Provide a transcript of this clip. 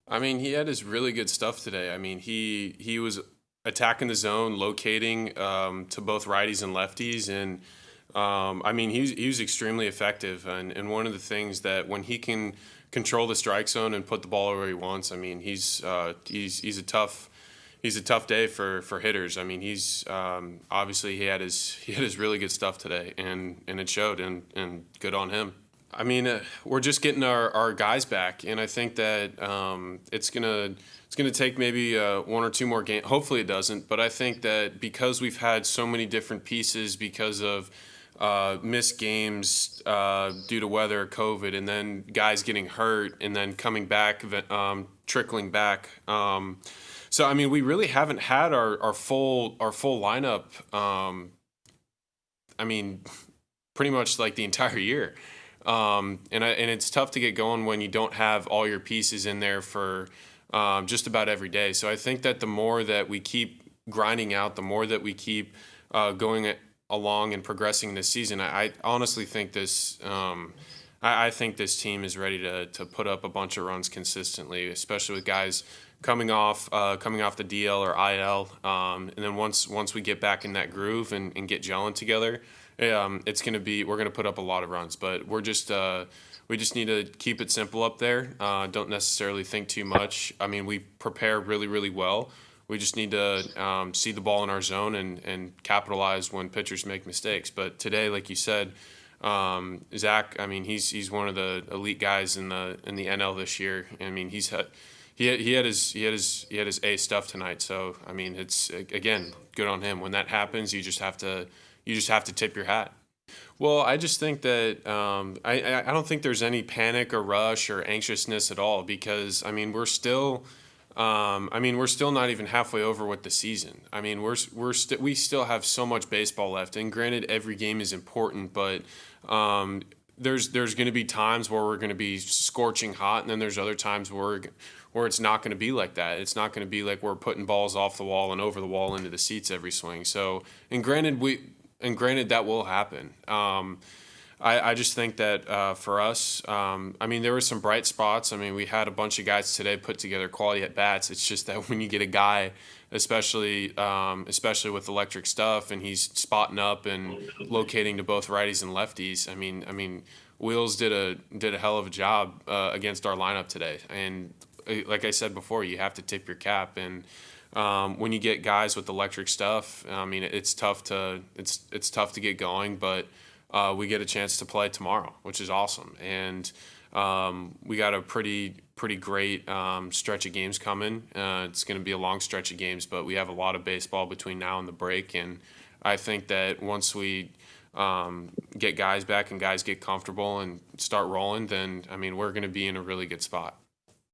I mean, he had his really good stuff today. I mean, he was attacking the zone, locating to both righties and lefties, and I mean, he was extremely effective. And one of the things that when he can control the strike zone and put the ball where he wants, I mean, he's a tough day for hitters. I mean, he's obviously he had his really good stuff today, and it showed, and good on him. I mean, we're just getting our guys back, and I think that it's gonna take maybe one or two more games. Hopefully, it doesn't. But I think that because we've had so many different pieces because of missed games due to weather, COVID, and then guys getting hurt, and then coming back, trickling back. So I mean, we really haven't had our full lineup. I mean, pretty much like the entire year. And it's tough to get going when you don't have all your pieces in there for just about every day. So I think that the more that we keep grinding out, the more that we keep along and progressing this season, I honestly think I think this team is ready to put up a bunch of runs consistently, especially with guys coming off the DL or IL, and then once we get back in that groove and get gelling together, we're gonna put up a lot of runs. But we just need to keep it simple up there. Don't necessarily think too much. I mean, we prepare really really well. We just need to see the ball in our zone and capitalize when pitchers make mistakes. But today, like you said, Zach, I mean, he's one of the elite guys in the NL this year. I mean, he had his A stuff tonight. So I mean, it's again good on him. When that happens, you just have to tip your hat. Well, I just think that I don't think there's any panic or rush or anxiousness at all because we're still not even halfway over with the season. I mean, we still have so much baseball left, and granted, every game is important, but there's going to be times where we're going to be scorching hot, and then there's other times where it's not going to be like that. It's not going to be like we're putting balls off the wall and over the wall into the seats every swing. So, and granted that will happen. I just think that for us, I mean, there were some bright spots. I mean, we had a bunch of guys today put together quality at bats. It's just that when you get a guy, especially with electric stuff, and he's spotting up and locating to both righties and lefties. I mean, Wheels did a hell of a job against our lineup today. And like I said before, you have to tip your cap. And when you get guys with electric stuff, I mean, it's tough to get going, but we get a chance to play tomorrow, which is awesome. And we got a pretty great stretch of games coming. It's going to be a long stretch of games, but we have a lot of baseball between now and the break. And I think that once we get guys back and guys get comfortable and start rolling, then I mean we're going to be in a really good spot.